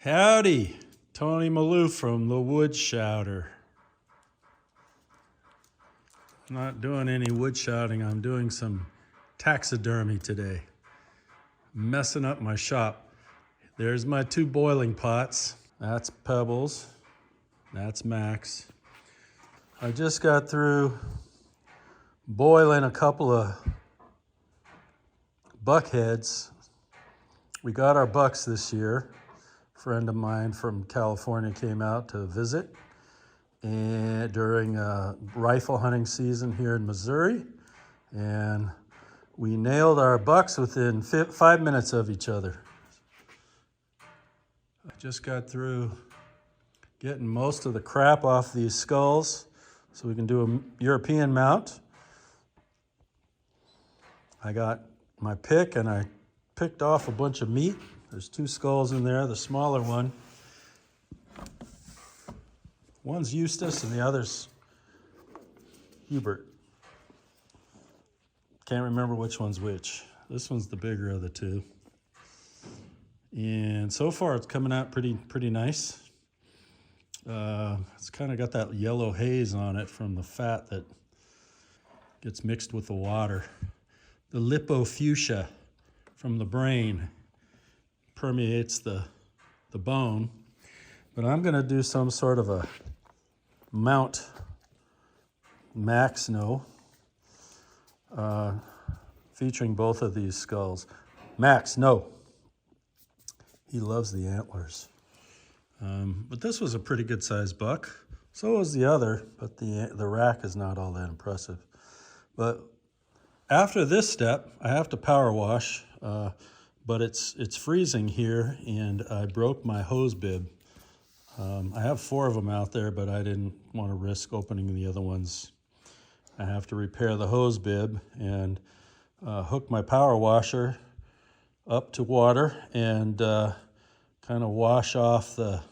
Howdy, Tony Malou from the Wood Shouter. I'm not doing any wood shouting, I'm doing some taxidermy today. Messing up my shop. There's my two boiling pots. That's Pebbles, that's Max. I just got through boiling a couple of buck heads. We got our bucks this year. A friend of mine from California came out to visit and during rifle hunting season here in Missouri, and we nailed our bucks within 5 minutes of each other. I just got through getting most of the crap off these skulls so we can do a European mount. I got my pick and I picked off a bunch of meat. There's two skulls in there, the smaller one. One's Eustace and the other's Hubert. Can't remember which one's which. This one's the bigger of the two. And so far it's coming out pretty nice. It's kind of got that yellow haze on it from the fat that gets mixed with the water. The lipofuchsia from the brain permeates the bone. But I'm gonna do some sort of a mount, Max featuring both of these skulls. Max, no. He loves the antlers. But this was a pretty good sized buck. So was the other, but the rack is not all that impressive. But after this step, I have to power wash, but it's freezing here and I broke my hose bib. I have 4 of them out there, but I didn't want to risk opening the other ones. I have to repair the hose bib and hook my power washer up to water and kind of wash off the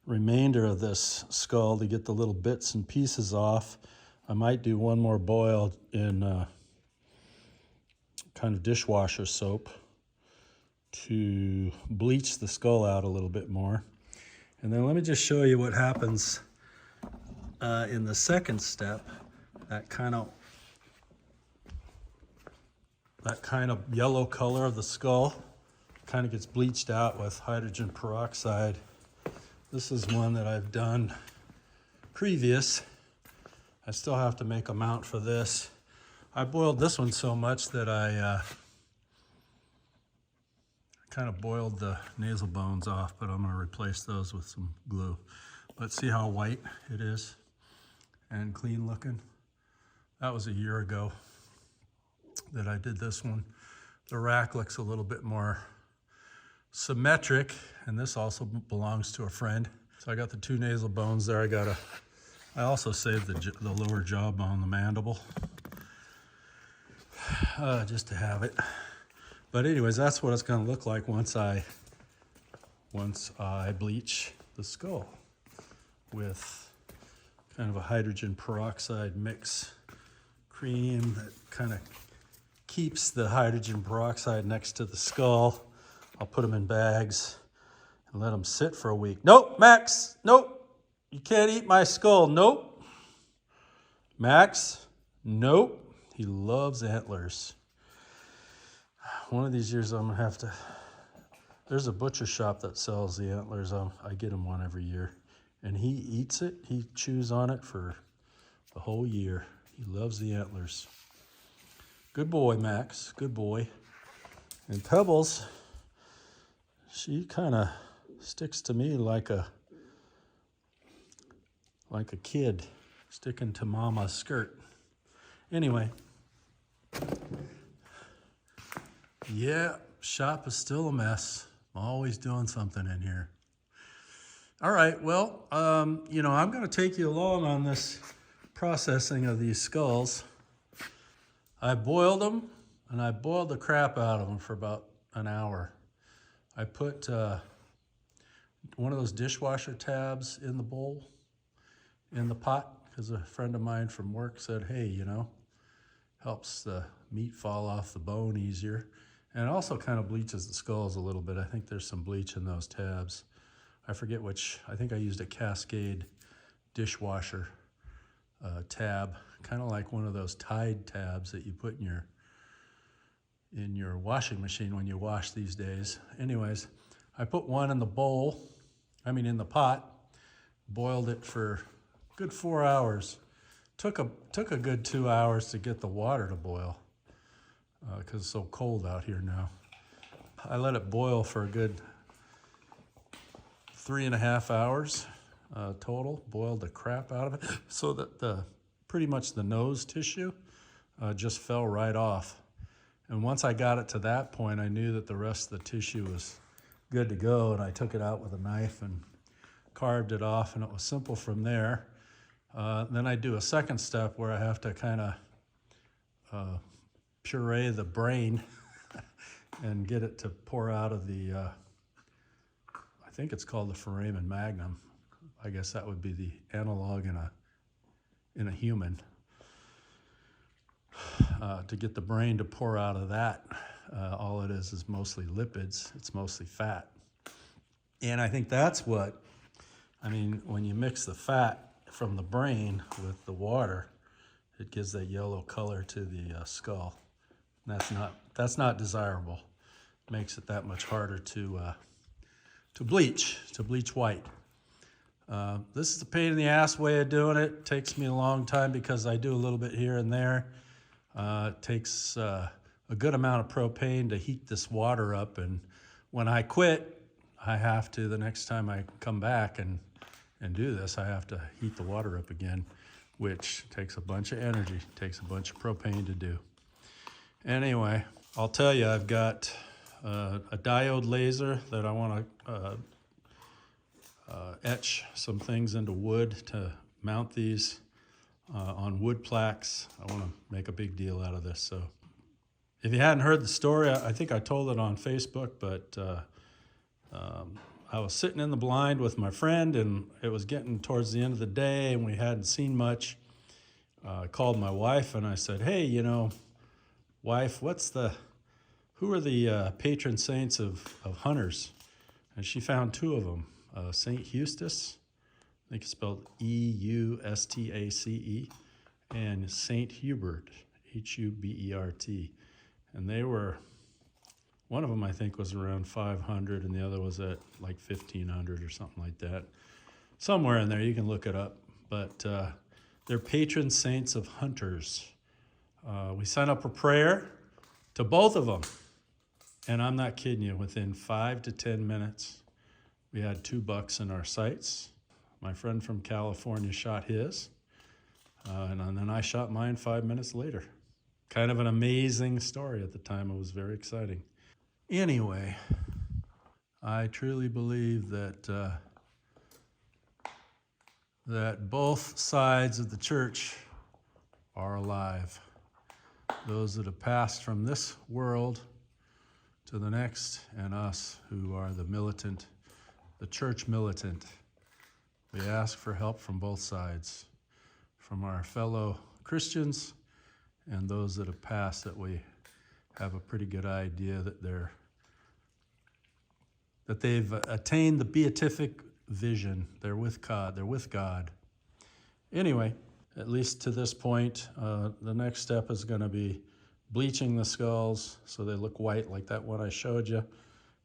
remainder of this skull to get the little bits and pieces off. I might do one more boil in kind of dishwasher soap to bleach the skull out a little bit more. And then let me just show you what happens in the second step. That kind of yellow color of the skull kind of gets bleached out with hydrogen peroxide. This is one that I've done previous. I still have to make a mount for this. I boiled this one so much that I kind of boiled the nasal bones off, but I'm going to replace those with some glue. But see how white it is and clean looking? That was a year ago that I did this one. The rack looks a little bit more symmetric, and this also belongs to a friend. So I got the 2 nasal bones there. I also saved the lower jawbone, the mandible, just to have it. But anyways, that's what it's going to look like once I bleach the skull with kind of a hydrogen peroxide mix cream that kind of keeps the hydrogen peroxide next to the skull. I'll put them in bags and let them sit for a week. Nope, Max, nope. You can't eat my skull, nope. Max, nope. He loves antlers. One of these years I'm gonna have to, there's a butcher shop that sells the antlers. I get him one every year. And he eats it, he chews on it for the whole year. He loves the antlers. Good boy, Max, good boy. And Pebbles, she kind of sticks to me like a kid sticking to mama's skirt. Anyway, yeah, shop is still a mess. I'm always doing something in here. All right, well, I'm going to take you along on this processing of these skulls. I boiled them, and I boiled the crap out of them for about an hour. I put one of those dishwasher tabs in the bowl, in the pot, because a friend of mine from work said, hey, helps the meat fall off the bone easier. And it also kind of bleaches the skulls a little bit. I think there's some bleach in those tabs. I forget which, I think I used a Cascade dishwasher tab, kind of like one of those Tide tabs that you put in your washing machine when you wash these days. Anyways, I put one in the bowl, in the pot, boiled it for a good 4 hours. Took a good 2 hours to get the water to boil because it's so cold out here now. I let it boil for a good 3.5 hours total, boiled the crap out of it so that pretty much the nose tissue just fell right off. And once I got it to that point, I knew that the rest of the tissue was good to go, and I took it out with a knife and carved it off, and it was simple from there. Then I do a second step where I have to kind of puree the brain and get it to pour out of the, I think it's called the foramen magnum. I guess that would be the analog in a human. To get the brain to pour out of that, all it is mostly lipids. It's mostly fat. And I think that's what, when you mix the fat from the brain with the water, it gives that yellow color to the skull. And that's not desirable. It makes it that much harder to bleach white. This is a pain in the ass way of doing it. It takes me a long time because I do a little bit here and there. It takes a good amount of propane to heat this water up, and when I quit, I have to, the next time I come back and do this, I have to heat the water up again, which takes a bunch of energy, takes a bunch of propane to do. Anyway, I'll tell you, I've got a diode laser that I want to etch some things into wood to mount these on wood plaques. I want to make a big deal out of this. So if you hadn't heard the story, I think I told it on Facebook, but I was sitting in the blind with my friend, and it was getting towards the end of the day, and we hadn't seen much. I called my wife, and I said, hey, wife, who are the patron saints of hunters? And she found two of them, Saint Eustace, I think it's spelled Eustace, and Saint Hubert, Hubert. And they were, one of them I think was around 500, and the other was at like 1,500 or something like that. Somewhere in there, you can look it up. But they're patron saints of hunters. We signed up for prayer to both of them. And I'm not kidding you, within 5 to 10 minutes, we had 2 bucks in our sights. My friend from California shot his, and then I shot mine 5 minutes later. Kind of an amazing story at the time. It was very exciting. Anyway, I truly believe that that both sides of the church are alive. Those that have passed from this world to the next, and us who are the militant, the church militant. We ask for help from both sides, from our fellow Christians and those that have passed, that we have a pretty good idea that they've attained the beatific vision. They're with God. Anyway, at least to this point, the next step is going to be bleaching the skulls so they look white like that one I showed you.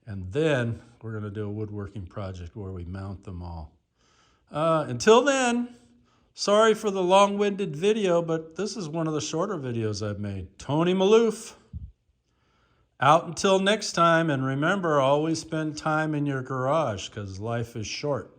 And then we're going to do a woodworking project where we mount them all. Until then, sorry for the long-winded video, but this is one of the shorter videos I've made. Tony Maloof. Out until next time, and remember, always spend time in your garage because life is short.